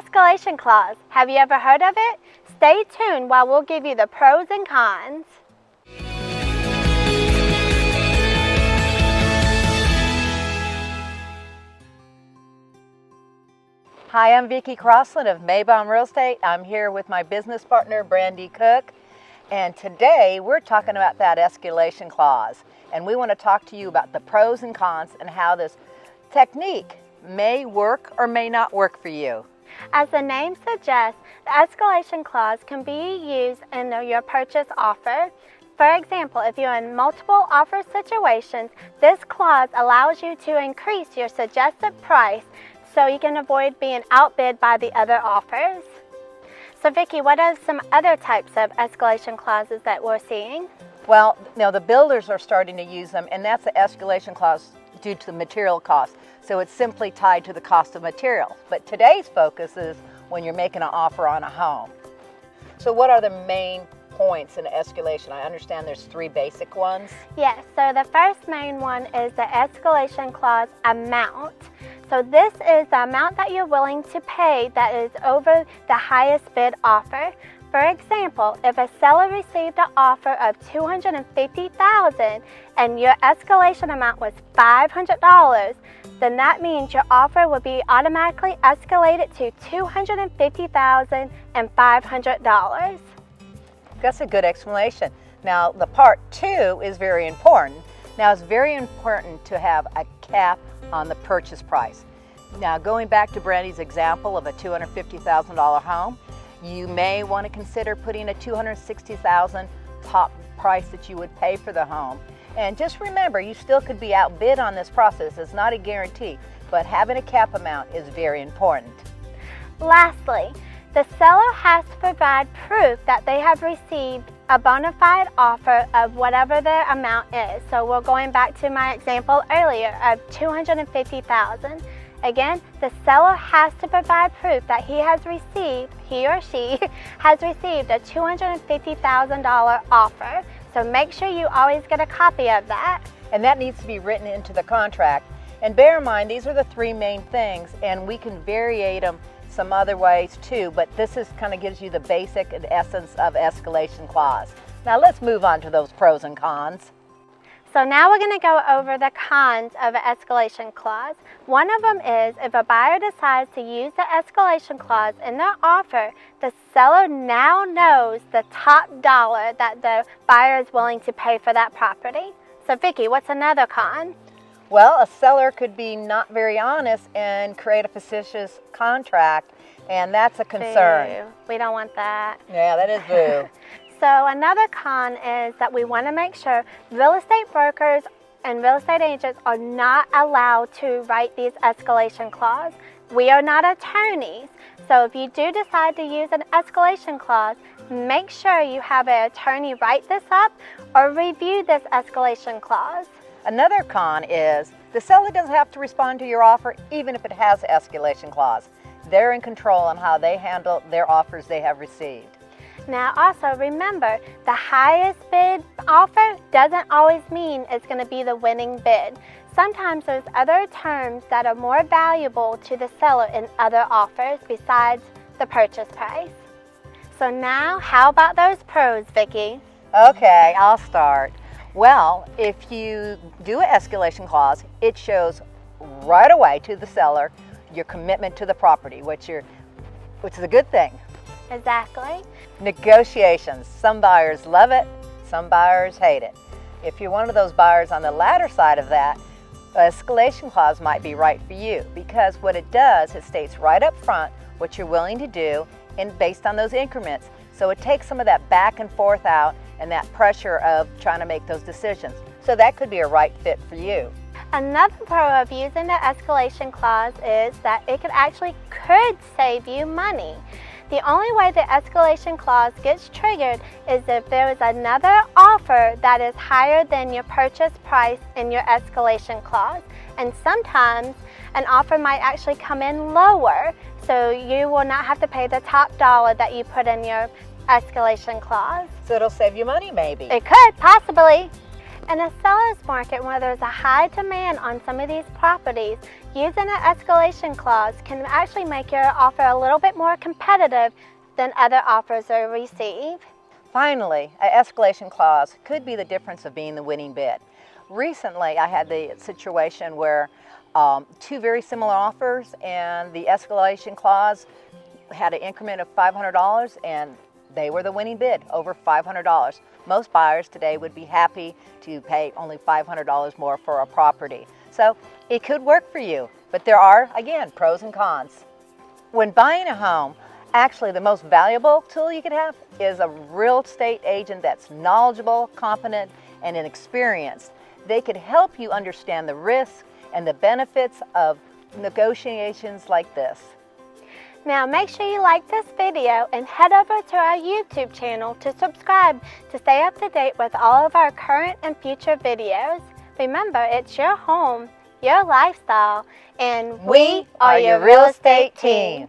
escalation clause. Have you ever heard of it? Stay tuned while we'll give you the pros and cons. Hi, I'm Vikki Crossland of Meybohm Real Estate. I'm here with my business partner, Brandi Cook. And today we're talking about that escalation clause. And we want to talk to you about the pros and cons and how this technique may work or may not work for you. As the name suggests, the escalation clause can be used in your purchase offer. For example, if you're in multiple offer situations, this clause allows you to increase your suggested price so you can avoid being outbid by the other offers. So Vikki, what are some other types of escalation clauses that we're seeing? Well, the builders are starting to use them, and that's the escalation clause due to the material cost. So it's simply tied to the cost of materials. But today's focus is when you're making an offer on a home. So what are the main points in escalation? I understand there's three basic ones. Yes, so the first main one is the escalation clause amount. So this is the amount that you're willing to pay that is over the highest bid offer. For example, if a seller received an offer of $250,000 and your escalation amount was $500, then that means your offer will be automatically escalated to $250,500. That's a good explanation. Now, the part two is very important. Now, it's very important to have a cap on the purchase price. Now, going back to Brandi's example of a $250,000 home, you may want to consider putting a $260,000 top price that you would pay for the home. And just remember, you still could be outbid on this process. It's not a guarantee, but having a cap amount is very important. Lastly, the seller has to provide proof that they have received a bona fide offer of whatever their amount is. So we're going back to my example earlier of $250,000. Again, the seller has to provide proof that he or she has received a $250,000 offer. So make sure you always get a copy of that. And that needs to be written into the contract. And bear in mind, these are the three main things, and we can variate them some other ways too, but this is kind of gives you the basic and essence of escalation clause. Now let's move on to those pros and cons. So now we're going to go over the cons of an escalation clause. One of them is if a buyer decides to use the escalation clause in their offer, the seller now knows the top dollar that the buyer is willing to pay for that property. So Vikki, what's another con? Well, a seller could be not very honest and create a fictitious contract, and that's a concern. Boo. We don't want that. Yeah, that is boo. So another con is that we want to make sure real estate brokers and real estate agents are not allowed to write these escalation clauses. We are not attorneys. So if you do decide to use an escalation clause, make sure you have an attorney write this up or review this escalation clause. Another con is the seller doesn't have to respond to your offer even if it has an escalation clause. They're in control on how they handle their offers they have received. Now also remember, the highest bid offer doesn't always mean it's going to be the winning bid. Sometimes there's other terms that are more valuable to the seller in other offers besides the purchase price. So now, how about those pros, Vikki? Okay, I'll start. Well, if you do an escalation clause, it shows right away to the seller your commitment to the property, which is a good thing. Exactly. Negotiations. Some buyers love it, some buyers hate it. If you're one of those buyers on the latter side of that, an escalation clause might be right for you, because what it does, it states right up front what you're willing to do and based on those increments. So it takes some of that back and forth out and that pressure of trying to make those decisions. So that could be a right fit for you. Another pro of using the escalation clause is that it could save you money. The only way the escalation clause gets triggered is if there is another offer that is higher than your purchase price in your escalation clause. And sometimes an offer might actually come in lower, so you will not have to pay the top dollar that you put in your escalation clause. So it'll save you money maybe. It could, possibly. In a seller's market where there's a high demand on some of these properties, using an escalation clause can actually make your offer a little bit more competitive than other offers they receive. Finally, an escalation clause could be the difference of being the winning bid. Recently, I had the situation where two very similar offers, and the escalation clause had an increment of $500, and they were the winning bid, over $500. Most buyers today would be happy to pay only $500 more for a property. So it could work for you, but there are, again, pros and cons. When buying a home, actually the most valuable tool you could have is a real estate agent that's knowledgeable, competent, and inexperienced. They could help you understand the risks and the benefits of negotiations like this. Now make sure you like this video and head over to our YouTube channel to subscribe to stay up to date with all of our current and future videos. Remember, it's your home, your lifestyle, and We are your real estate team.